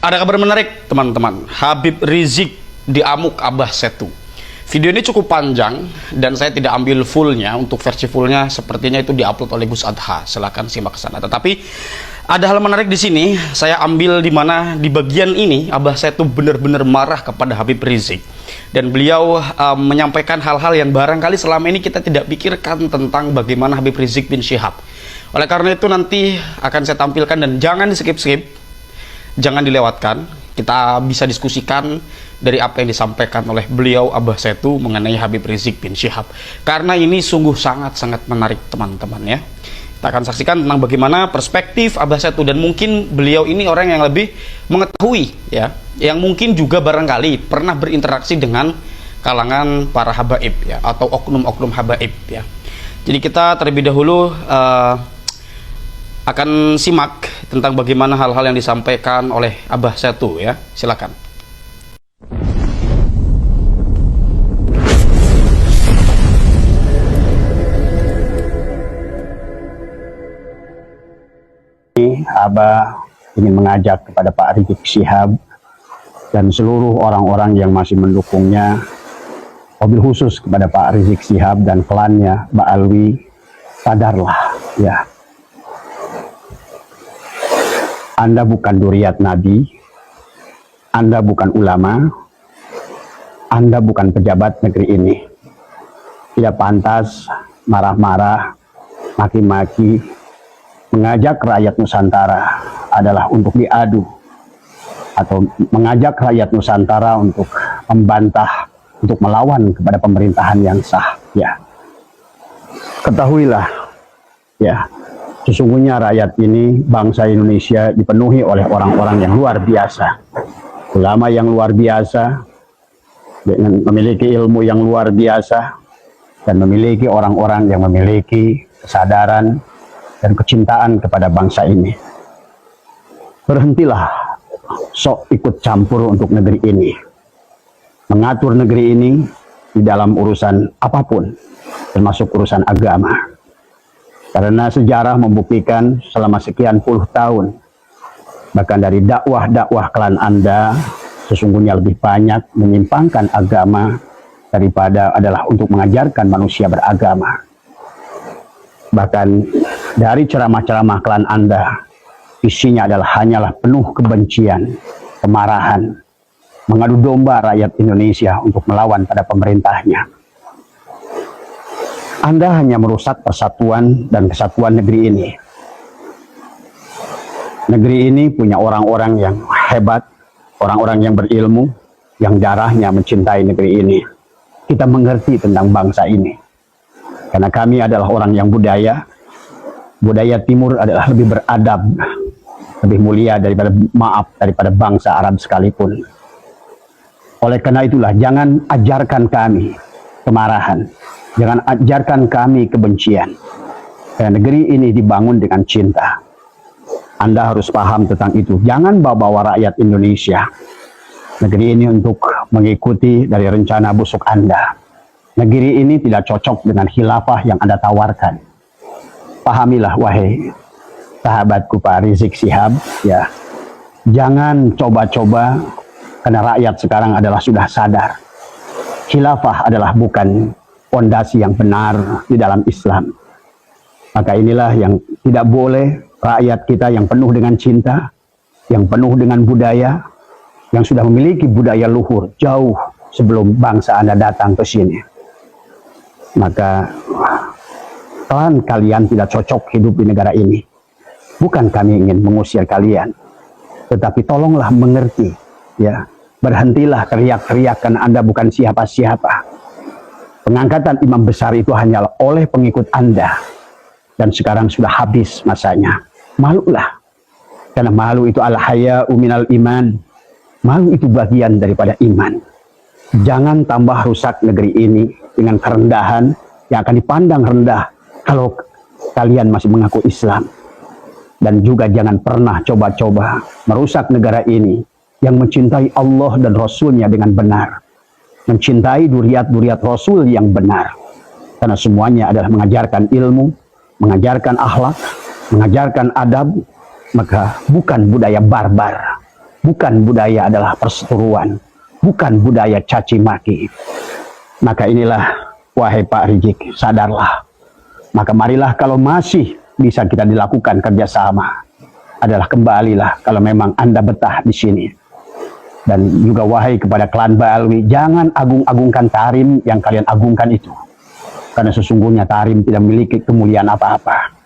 Ada kabar menarik teman-teman, Habib Rizik diamuk Abah Setu. Video ini cukup panjang dan saya tidak ambil fullnya. Untuk versi fullnya sepertinya itu diupload oleh Gus Adha. Silahkan simak ke sana. Tetapi ada hal menarik di sini. Saya ambil di mana di bagian ini Abah Setu benar-benar marah kepada Habib Rizik dan beliau menyampaikan hal-hal yang barangkali selama ini kita tidak pikirkan tentang bagaimana Habib Rizik bin Syihab. Oleh karena itu nanti akan saya tampilkan dan jangan di skip-skip. Jangan dilewatkan, kita bisa diskusikan dari apa yang disampaikan oleh beliau Abah Setu mengenai Habib Rizik bin Syihab. Karena ini sungguh sangat-sangat menarik teman-teman ya. Kita akan saksikan tentang bagaimana perspektif Abah Setu dan mungkin beliau ini orang yang lebih mengetahui ya, yang mungkin juga barangkali pernah berinteraksi dengan kalangan para habaib ya, atau oknum-oknum habaib ya. Jadi kita terlebih dahulu akan simak tentang bagaimana hal-hal yang disampaikan oleh Abah Setu ya. Silakan. Abah ingin mengajak kepada Pak Rizik Syihab dan seluruh orang-orang yang masih mendukungnya, mobil khusus kepada Pak Rizik Syihab dan klannya, Mbak Alwi, sadarlah ya. Anda bukan duriat Nabi, Anda bukan ulama, Anda bukan pejabat negeri ini. Tidak pantas marah-marah, maki-maki. Mengajak rakyat Nusantara adalah untuk diadu, atau mengajak rakyat Nusantara untuk membantah, untuk melawan kepada pemerintahan yang sah. Ya, ketahuilah, ya. Sesungguhnya rakyat ini, bangsa Indonesia dipenuhi oleh orang-orang yang luar biasa. Ulama yang luar biasa, dengan memiliki ilmu yang luar biasa, dan memiliki orang-orang yang memiliki kesadaran dan kecintaan kepada bangsa ini. Berhentilah sok ikut campur untuk negeri ini. Mengatur negeri ini di dalam urusan apapun, termasuk urusan agama. Karena sejarah membuktikan selama sekian puluh tahun, bahkan dari dakwah-dakwah klan Anda, sesungguhnya lebih banyak menyimpangkan agama daripada adalah untuk mengajarkan manusia beragama. Bahkan dari ceramah-ceramah klan Anda, isinya adalah hanyalah penuh kebencian, kemarahan, mengadu domba rakyat Indonesia untuk melawan pada pemerintahnya. Anda hanya merusak persatuan dan kesatuan negeri ini. Negeri ini punya orang-orang yang hebat, orang-orang yang berilmu, yang darahnya mencintai negeri ini. Kita mengerti tentang bangsa ini. Karena kami adalah orang yang budaya timur adalah lebih beradab, lebih mulia daripada bangsa Arab sekalipun. Oleh karena itulah, jangan ajarkan kami kemarahan. Jangan ajarkan kami kebencian. Karena negeri ini dibangun dengan cinta. Anda harus paham tentang itu. Jangan bawa-bawa rakyat Indonesia negeri ini untuk mengikuti dari rencana busuk Anda. Negeri ini tidak cocok dengan khilafah yang Anda tawarkan. Pahamilah wahai sahabatku Pak Rizik Syihab ya. Jangan coba-coba, karena rakyat sekarang adalah sudah sadar. Khilafah adalah bukan fondasi yang benar di dalam Islam. Maka inilah yang tidak boleh rakyat kita yang penuh dengan cinta, yang penuh dengan budaya, yang sudah memiliki budaya luhur jauh sebelum bangsa Anda datang ke sini. Maka kalian tidak cocok hidup di negara ini. Bukan kami ingin mengusir kalian, tetapi tolonglah mengerti ya. Berhentilah teriak-teriak karena Anda bukan siapa-siapa. Pengangkatan imam besar itu hanyalah oleh pengikut Anda. Dan sekarang sudah habis masanya. Malulah. Karena malu itu al-haya'u minal iman. Malu itu bagian daripada iman. Jangan tambah rusak negeri ini dengan kerendahan yang akan dipandang rendah kalau kalian masih mengaku Islam. Dan juga jangan pernah coba-coba merusak negara ini yang mencintai Allah dan Rasulnya dengan benar. Mencintai duriat-duriat Rasul yang benar. Karena semuanya adalah mengajarkan ilmu, mengajarkan akhlak, mengajarkan adab, maka bukan budaya barbar. bukan budaya adalah perseteruan, bukan budaya caci maki. Maka inilah, wahai Pak Rizik, sadarlah. Maka marilah kalau masih bisa kita dilakukan kerjasama, adalah kembalilah kalau memang Anda betah di sini. Dan juga wahai kepada klan Baalwi, jangan agung-agungkan Tarim yang kalian agungkan itu. Karena sesungguhnya Tarim tidak memiliki kemuliaan apa-apa.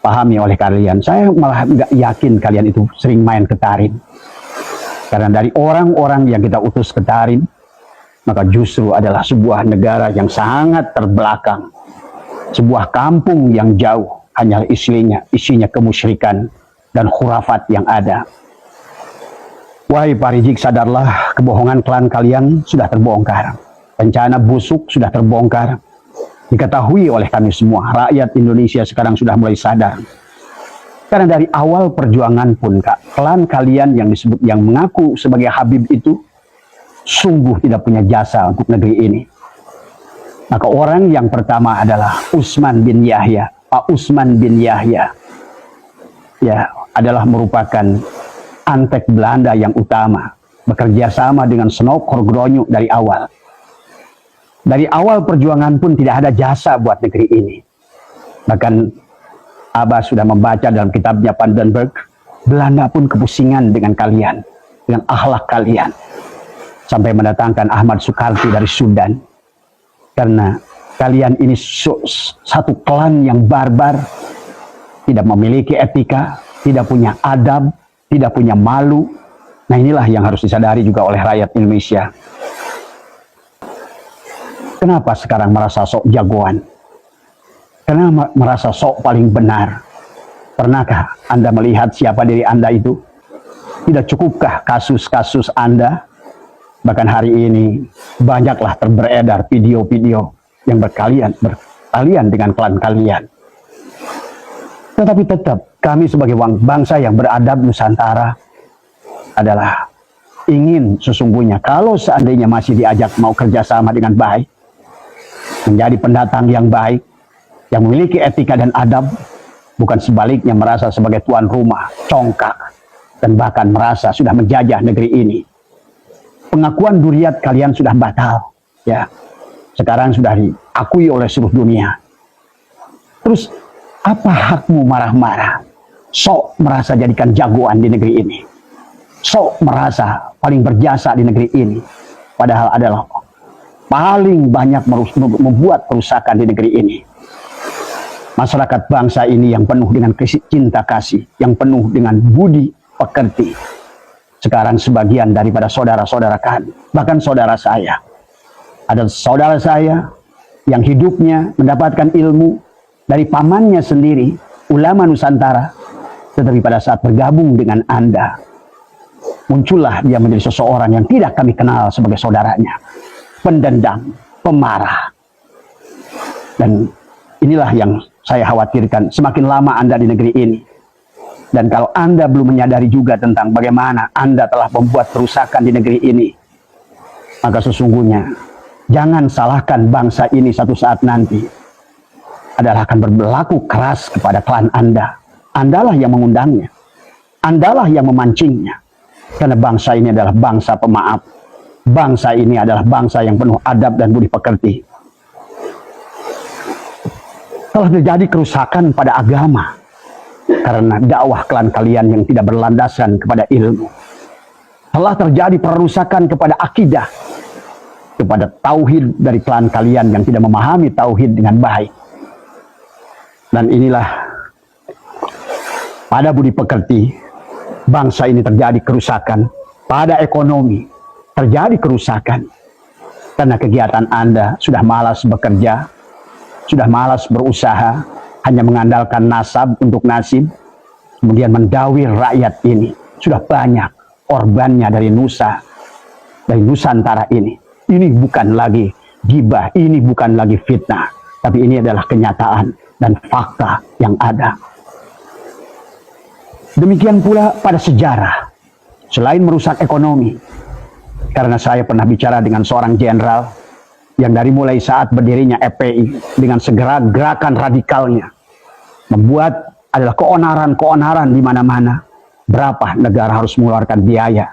Pahami oleh kalian, saya malah nggak yakin kalian itu sering main ke Tarim. Karena dari orang-orang yang kita utus ke Tarim, maka justru adalah sebuah negara yang sangat terbelakang. Sebuah kampung yang jauh, hanyalah isinya kemusyrikan dan khurafat yang ada. Wahai Pak Rizik, sadarlah, kebohongan klan kalian sudah terbongkar. Rencana busuk sudah terbongkar. Diketahui oleh kami semua, rakyat Indonesia sekarang sudah mulai sadar. Karena dari awal perjuangan pun, klan kalian yang mengaku sebagai Habib itu sungguh tidak punya jasa untuk negeri ini. Maka orang yang pertama adalah Usman bin Yahya. Pak Usman bin Yahya ya adalah merupakan antek Belanda yang utama, bekerja sama dengan Snok Horgronyo dari awal. Dari awal perjuangan pun tidak ada jasa buat negeri ini. Bahkan Abah sudah membaca dalam kitabnya Pandenberg, Belanda pun kepusingan dengan kalian, dengan akhlak kalian. Sampai mendatangkan Ahmad Sukarti dari Sudan. Karena kalian ini satu klan yang barbar, tidak memiliki etika, tidak punya adab, tidak punya malu. Nah inilah yang harus disadari juga oleh rakyat Indonesia. Kenapa sekarang merasa sok jagoan? Kenapa merasa sok paling benar? Pernahkah Anda melihat siapa diri Anda itu? Tidak cukupkah kasus-kasus Anda? Bahkan hari ini banyaklah beredar video-video yang berkalian dengan klan kalian. Tetapi tetap kami sebagai bangsa yang beradab Nusantara adalah ingin sesungguhnya kalau seandainya masih diajak mau kerjasama dengan baik, menjadi pendatang yang baik, yang memiliki etika dan adab, bukan sebaliknya merasa sebagai tuan rumah, congkak, dan bahkan merasa sudah menjajah negeri ini. Pengakuan duriat kalian sudah batal, ya. Sekarang sudah diakui oleh seluruh dunia. Terus apa hakmu marah-marah? Sok merasa jadikan jagoan di negeri ini. Sok merasa paling berjasa di negeri ini. Padahal adalah paling banyak membuat kerusakan di negeri ini. Masyarakat bangsa ini yang penuh dengan cinta kasih, yang penuh dengan budi pekerti. Sekarang sebagian daripada saudara-saudara kami, bahkan saudara saya, ada saudara saya yang hidupnya mendapatkan ilmu dari pamannya sendiri, ulama Nusantara, tetapi pada saat bergabung dengan Anda, muncullah dia menjadi seseorang yang tidak kami kenal sebagai saudaranya, pendendam, pemarah. Dan inilah yang saya khawatirkan, semakin lama Anda di negeri ini. Dan kalau Anda belum menyadari juga tentang bagaimana Anda telah membuat kerusakan di negeri ini, maka sesungguhnya jangan salahkan bangsa ini satu saat nanti adalah akan berlaku keras kepada klan Anda. Andalah yang mengundangnya, Andalah yang memancingnya. Karena bangsa ini adalah bangsa pemaaf. Bangsa ini adalah bangsa yang penuh adab dan budi pekerti. Telah terjadi kerusakan pada agama karena dakwah klan kalian yang tidak berlandaskan kepada ilmu. Telah terjadi perusakan kepada akidah, kepada tauhid dari klan kalian yang tidak memahami tauhid dengan baik. Dan inilah pada budi pekerti bangsa ini terjadi kerusakan. Pada ekonomi terjadi kerusakan karena kegiatan Anda sudah malas bekerja, sudah malas berusaha, hanya mengandalkan nasab untuk nasib, kemudian mendawir rakyat ini. Sudah banyak korbannya dari Nusantara ini. Ini bukan lagi gibah, ini bukan lagi fitnah, tapi ini adalah kenyataan dan fakta yang ada. Demikian pula pada sejarah, selain merusak ekonomi, karena saya pernah bicara dengan seorang jenderal yang dari mulai saat berdirinya FPI dengan segera gerakan radikalnya membuat adalah keonaran-keonaran di mana-mana. Berapa negara harus mengeluarkan biaya